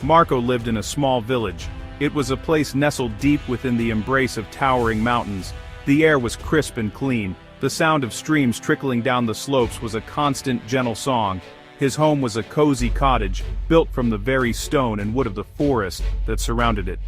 Marco lived in a small village. It was a place nestled deep within the embrace of towering mountains. The air was crisp and clean. The sound of streams trickling down the slopes was a constant, gentle song. His home was a cozy cottage, built from the very stone and wood of the forest that surrounded it.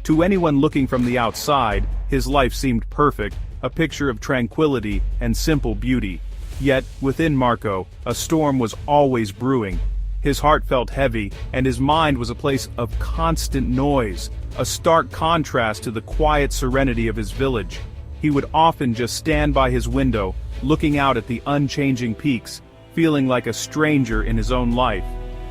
To anyone looking from the outside, his life seemed perfect, a picture of tranquility and simple beauty. Yet, within Marco, a storm was always brewing. His heart felt heavy, and his mind was a place of constant noise, a stark contrast to the quiet serenity of his village. He would often just stand by his window, looking out at the unchanging peaks, feeling like a stranger in his own life.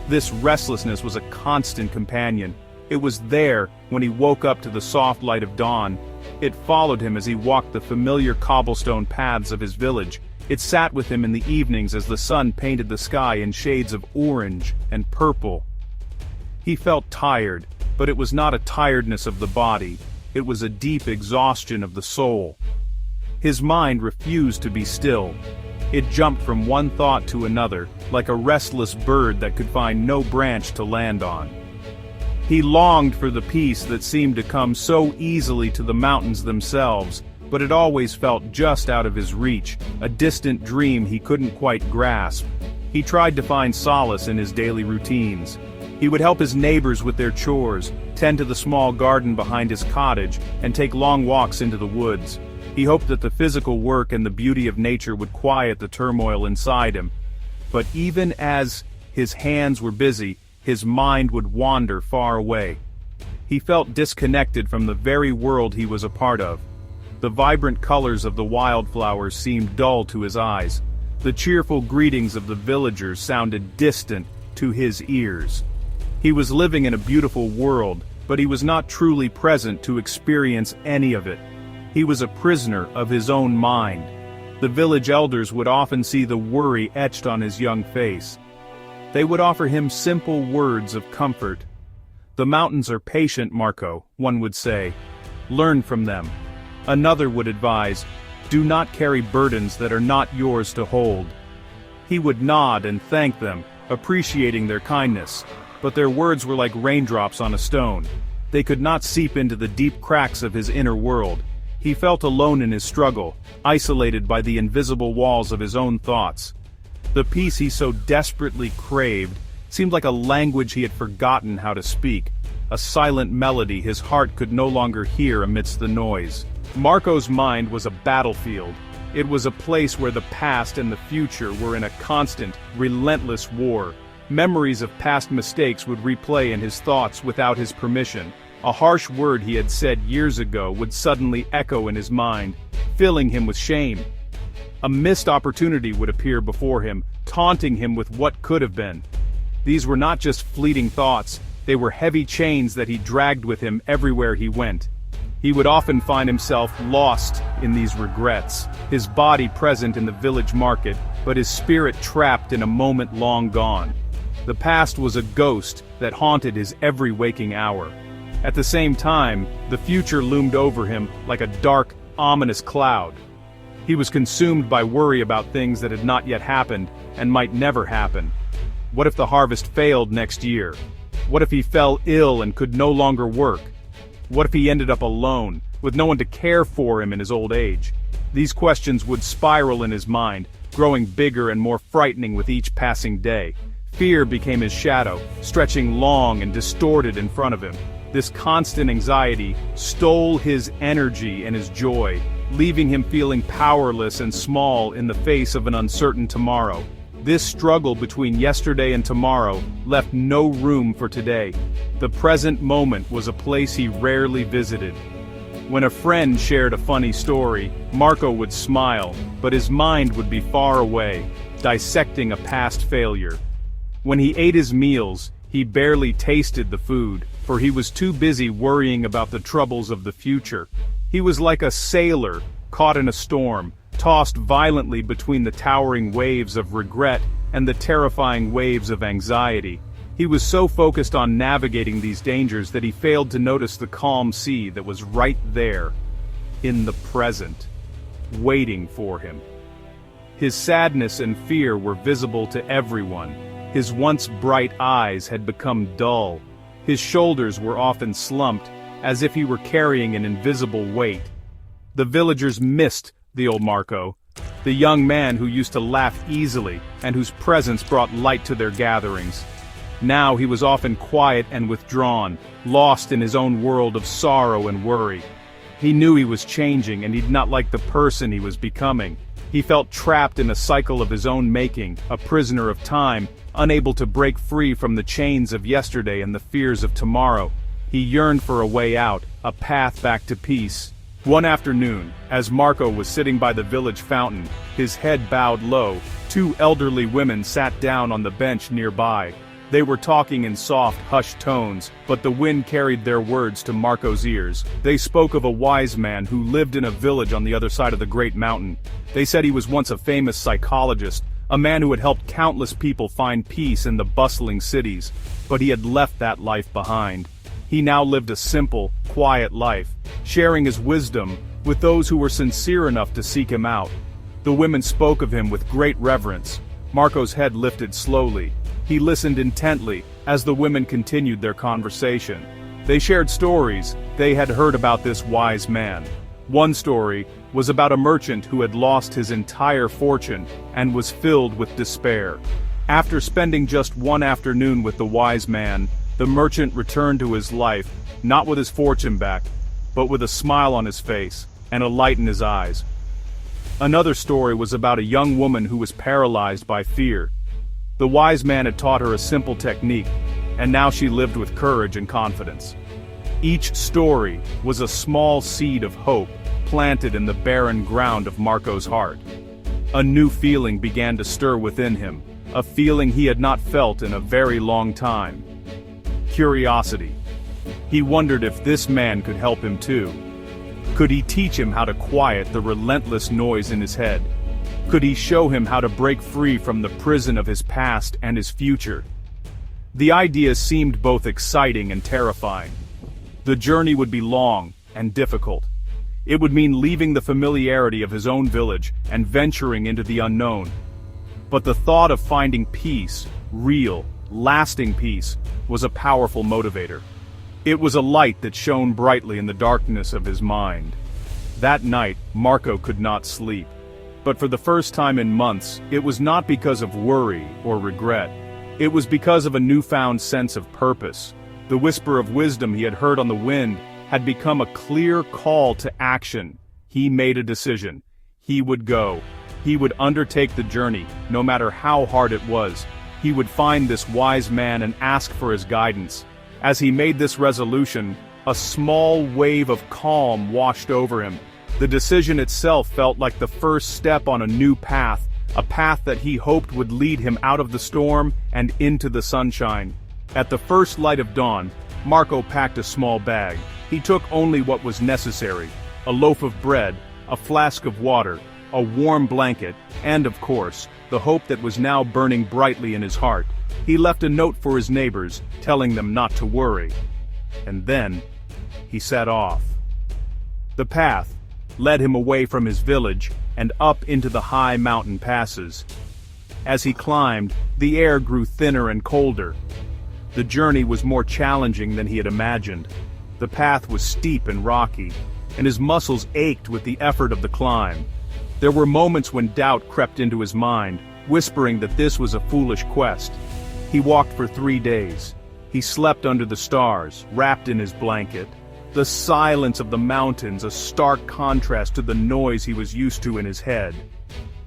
This restlessness was a constant companion. It was there when he woke up to the soft light of dawn. It followed him as he walked the familiar cobblestone paths of his village. It sat with him in the evenings as the sun painted the sky in shades of orange and purple. He felt tired, but it was not a tiredness of the body. It was a deep exhaustion of the soul. His mind refused to be still. It jumped from one thought to another, like a restless bird that could find no branch to land on. He longed for the peace that seemed to come so easily to the mountains themselves, but it always felt just out of his reach, a distant dream he couldn't quite grasp. He tried to find solace in his daily routines. He would help his neighbors with their chores, tend to the small garden behind his cottage, and take long walks into the woods. He hoped that the physical work and the beauty of nature would quiet the turmoil inside him. But even as his hands were busy, his mind would wander far away. He felt disconnected from the very world he was a part of. The vibrant colors of the wildflowers seemed dull to his eyes. The cheerful greetings of the villagers sounded distant to his ears. He was living in a beautiful world, but he was not truly present to experience any of it. He was a prisoner of his own mind. The village elders would often see the worry etched on his young face. They would offer him simple words of comfort. "The mountains are patient, Marco," one would say. "Learn from them." Another would advise, "Do not carry burdens that are not yours to hold." He would nod and thank them, appreciating their kindness. But their words were like raindrops on a stone. They could not seep into the deep cracks of his inner world. He felt alone in his struggle, isolated by the invisible walls of his own thoughts. The peace he so desperately craved seemed like a language he had forgotten how to speak, a silent melody his heart could no longer hear amidst the noise. Marco's mind was a battlefield. It was a place where the past and the future were in a constant, relentless war. Memories of past mistakes would replay in his thoughts without his permission. A harsh word he had said years ago would suddenly echo in his mind, filling him with shame. A missed opportunity would appear before him, taunting him with what could have been. These were not just fleeting thoughts, they were heavy chains that he dragged with him everywhere he went. He would often find himself lost in these regrets, his body present in the village market, but his spirit trapped in a moment long gone. The past was a ghost that haunted his every waking hour. At the same time, the future loomed over him like a dark, ominous cloud. He was consumed by worry about things that had not yet happened and might never happen. What if the harvest failed next year? What if he fell ill and could no longer work? What if he ended up alone, with no one to care for him in his old age? These questions would spiral in his mind, growing bigger and more frightening with each passing day. Fear became his shadow, stretching long and distorted in front of him. This constant anxiety stole his energy and his joy, leaving him feeling powerless and small in the face of an uncertain tomorrow. This struggle between yesterday and tomorrow left no room for today. The present moment was a place he rarely visited. When a friend shared a funny story, Marco would smile, but his mind would be far away, dissecting a past failure. When he ate his meals, he barely tasted the food, for he was too busy worrying about the troubles of the future. He was like a sailor caught in a storm, tossed violently between the towering waves of regret and the terrifying waves of anxiety. He was so focused on navigating these dangers that he failed to notice the calm sea that was right there, in the present, waiting for him. His sadness and fear were visible to everyone. His once bright eyes had become dull. His shoulders were often slumped, as if he were carrying an invisible weight. The villagers missed the old Marco, the young man who used to laugh easily and whose presence brought light to their gatherings. Now he was often quiet and withdrawn, lost in his own world of sorrow and worry. He knew he was changing and he did not like the person he was becoming. He felt trapped in a cycle of his own making, a prisoner of time, unable to break free from the chains of yesterday and the fears of tomorrow. He yearned for a way out, a path back to peace. One afternoon, as Marco was sitting by the village fountain, his head bowed low, two elderly women sat down on the bench nearby. They were talking in soft, hushed tones, but the wind carried their words to Marco's ears. They spoke of a wise man who lived in a village on the other side of the great mountain. They said he was once a famous psychologist, a man who had helped countless people find peace in the bustling cities, but he had left that life behind. He now lived a simple, quiet life, sharing his wisdom with those who were sincere enough to seek him out. The women spoke of him with great reverence. Marco's head lifted slowly. He listened intently as the women continued their conversation. They shared stories they had heard about this wise man. One story was about a merchant who had lost his entire fortune and was filled with despair. After spending just one afternoon with the wise man, the merchant returned to his life, not with his fortune back, but with a smile on his face and a light in his eyes. Another story was about a young woman who was paralyzed by fear. The wise man had taught her a simple technique, and now she lived with courage and confidence. Each story was a small seed of hope planted in the barren ground of Marco's heart. A new feeling began to stir within him, a feeling he had not felt in a very long time. Curiosity. He wondered if this man could help him too. Could he teach him how to quiet the relentless noise in his head? Could he show him how to break free from the prison of his past and his future? The idea seemed both exciting and terrifying. The journey would be long and difficult. It would mean leaving the familiarity of his own village and venturing into the unknown. But the thought of finding peace, real, lasting peace, was a powerful motivator. It was a light that shone brightly in the darkness of his mind. That night, Marco could not sleep. But for the first time in months, it was not because of worry or regret. It was because of a newfound sense of purpose. The whisper of wisdom he had heard on the wind had become a clear call to action. He made a decision. He would go. He would undertake the journey, no matter how hard it was. He would find this wise man and ask for his guidance. As he made this resolution, a small wave of calm washed over him. The decision itself felt like the first step on a new path, a path that he hoped would lead him out of the storm and into the sunshine. At the first light of dawn, Marco packed a small bag. He took only what was necessary: a loaf of bread, a flask of water, a warm blanket, and of course, the hope that was now burning brightly in his heart. He left a note for his neighbors, telling them not to worry. And then, he set off. The path led him away from his village and up into the high mountain passes. As he climbed, the air grew thinner and colder. The journey was more challenging than he had imagined. The path was steep and rocky, and his muscles ached with the effort of the climb. There were moments when doubt crept into his mind, whispering that this was a foolish quest. He walked for 3 days. He slept under the stars, wrapped in his blanket. The silence of the mountains, a stark contrast to the noise he was used to in his head.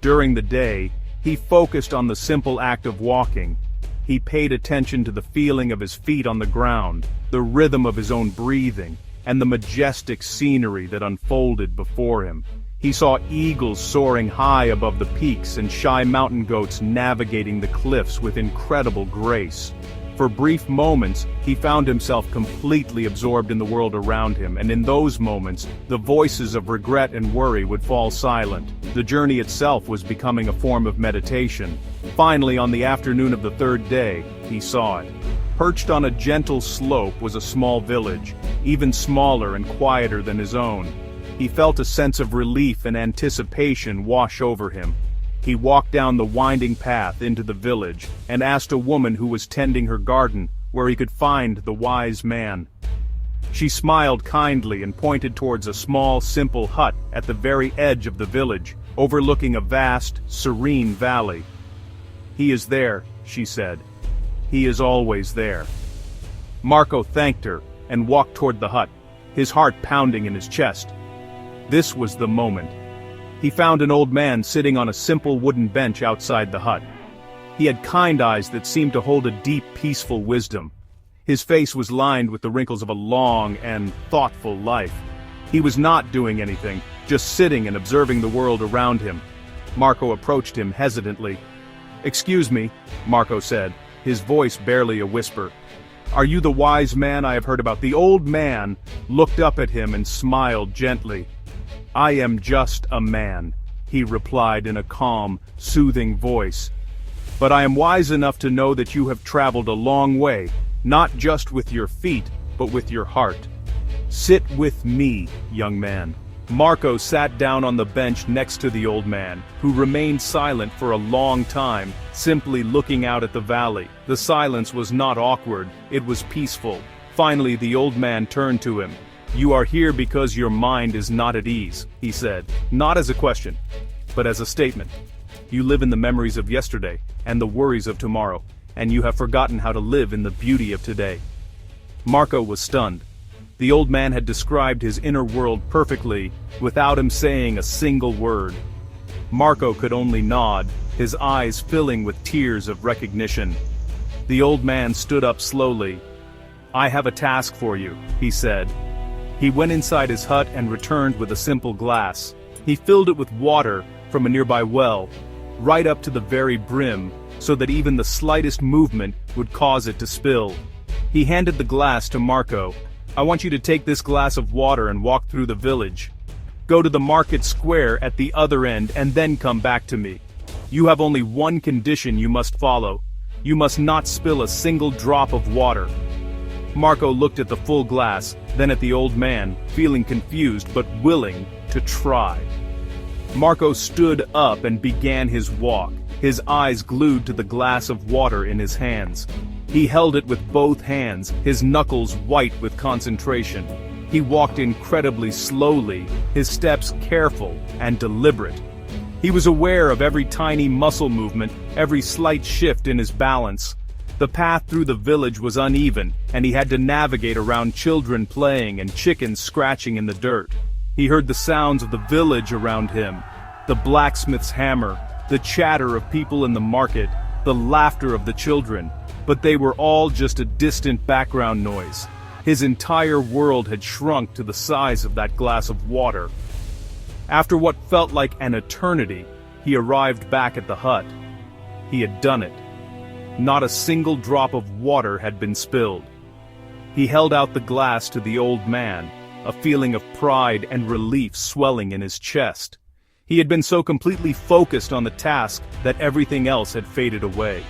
During the day, he focused on the simple act of walking. He paid attention to the feeling of his feet on the ground, the rhythm of his own breathing, and the majestic scenery that unfolded before him. He saw eagles soaring high above the peaks and shy mountain goats navigating the cliffs with incredible grace. For brief moments, he found himself completely absorbed in the world around him, and in those moments, the voices of regret and worry would fall silent. The journey itself was becoming a form of meditation. Finally, on the afternoon of the 3rd day, he saw it. Perched on a gentle slope was a small village, even smaller and quieter than his own. He felt a sense of relief and anticipation wash over him. He walked down the winding path into the village and asked a woman who was tending her garden where he could find the wise man. She smiled kindly and pointed towards a small, simple hut at the very edge of the village, overlooking a vast, serene valley. "He is there," she said. "He is always there." Marco thanked her and walked toward the hut, his heart pounding in his chest. This was the moment. He found an old man sitting on a simple wooden bench outside the hut. He had kind eyes that seemed to hold a deep, peaceful wisdom. His face was lined with the wrinkles of a long and thoughtful life. He was not doing anything, just sitting and observing the world around him. Marco approached him hesitantly. "Excuse me," Marco said, his voice barely a whisper. "Are you the wise man I have heard about?" The old man looked up at him and smiled gently. "I am just a man," he replied in a calm, soothing voice. "But I am wise enough to know that you have traveled a long way, not just with your feet, but with your heart. Sit with me, young man." Marco sat down on the bench next to the old man, who remained silent for a long time, simply looking out at the valley. The silence was not awkward, it was peaceful. Finally, the old man turned to him. "You are here because your mind is not at ease," he said, not as a question, but as a statement. "You live in the memories of yesterday, and the worries of tomorrow, and you have forgotten how to live in the beauty of today." Marco was stunned. The old man had described his inner world perfectly, without him saying a single word. Marco could only nod, his eyes filling with tears of recognition. The old man stood up slowly. "I have a task for you," he said. He went inside his hut and returned with a simple glass. He filled it with water from a nearby well, right up to the very brim, so that even the slightest movement would cause it to spill. He handed the glass to Marco. "I want you to take this glass of water and walk through the village. Go to the market square at the other end and then come back to me. You have only one condition you must follow. You must not spill a single drop of water." Marco looked at the full glass, then at the old man, feeling confused but willing to try. Marco stood up and began his walk, his eyes glued to the glass of water in his hands. He held it with both hands, his knuckles white with concentration. He walked incredibly slowly, his steps careful and deliberate. He was aware of every tiny muscle movement, every slight shift in his balance. The path through the village was uneven, and he had to navigate around children playing and chickens scratching in the dirt. He heard the sounds of the village around him, the blacksmith's hammer, the chatter of people in the market, the laughter of the children, but they were all just a distant background noise. His entire world had shrunk to the size of that glass of water. After what felt like an eternity, he arrived back at the hut. He had done it. Not a single drop of water had been spilled. He held out the glass to the old man, a feeling of pride and relief swelling in his chest. He had been so completely focused on the task that everything else had faded away.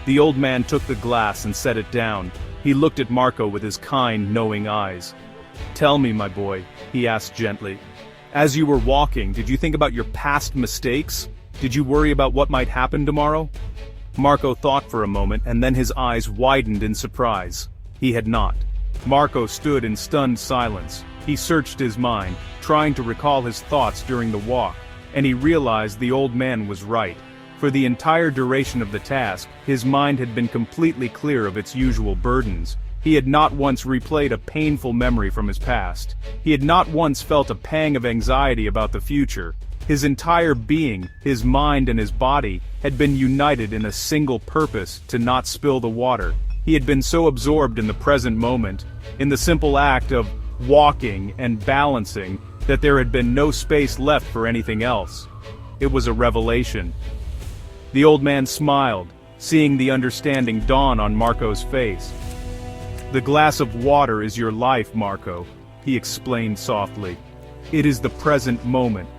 The old man took the glass and set it down. He looked at Marco with his kind, knowing eyes. "Tell me, my boy," he asked gently. "As you were walking, did you think about your past mistakes? Did you worry about what might happen tomorrow?" Marco thought for a moment, and then his eyes widened in surprise. He had not. Marco stood in stunned silence. He searched his mind, trying to recall his thoughts during the walk, and he realized the old man was right. For the entire duration of the task, his mind had been completely clear of its usual burdens. He had not once replayed a painful memory from his past. He had not once felt a pang of anxiety about the future. His entire being, his mind and his body, had been united in a single purpose: to not spill the water. He had been so absorbed in the present moment, in the simple act of walking and balancing, that there had been no space left for anything else. It was a revelation. The old man smiled, seeing the understanding dawn on Marco's face. "The glass of water is your life, Marco," he explained softly. "It is the present moment.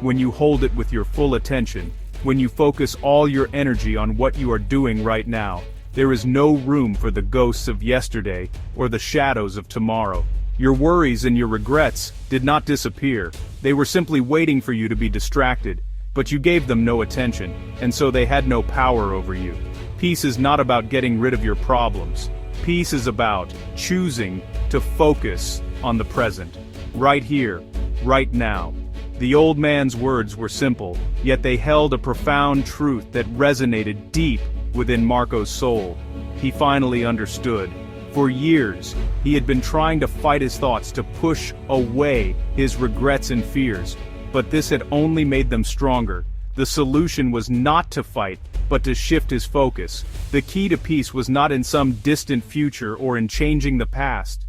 When you hold it with your full attention, when you focus all your energy on what you are doing right now, there is no room for the ghosts of yesterday or the shadows of tomorrow. Your worries and your regrets did not disappear. They were simply waiting for you to be distracted, but you gave them no attention, and so they had no power over you. Peace is not about getting rid of your problems. Peace is about choosing to focus on the present. Right here, right now. The old man's words were simple, yet they held a profound truth that resonated deep within Marco's soul. He finally understood. For years, he had been trying to fight his thoughts, to push away his regrets and fears, but this had only made them stronger. The solution was not to fight, but to shift his focus. The key to peace was not in some distant future or in changing the past.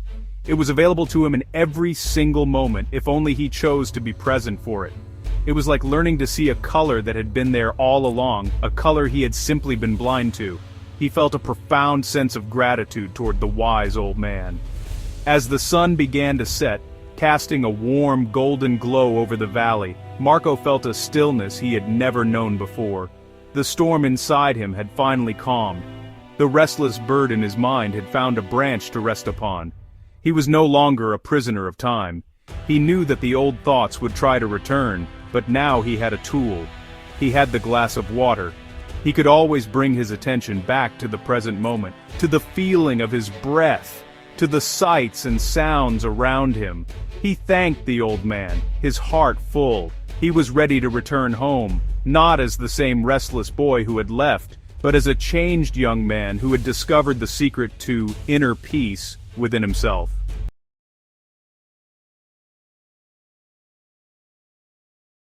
It was available to him in every single moment, if only he chose to be present for it. It was like learning to see a color that had been there all along, a color he had simply been blind to. He felt a profound sense of gratitude toward the wise old man. As the sun began to set, casting a warm golden glow over the valley, Marco felt a stillness he had never known before. The storm inside him had finally calmed. The restless bird in his mind had found a branch to rest upon. He was no longer a prisoner of time. He knew that the old thoughts would try to return, but now he had a tool. He had the glass of water. He could always bring his attention back to the present moment, to the feeling of his breath, to the sights and sounds around him. He thanked the old man, his heart full. He was ready to return home, not as the same restless boy who had left, but as a changed young man who had discovered the secret to inner peace within himself.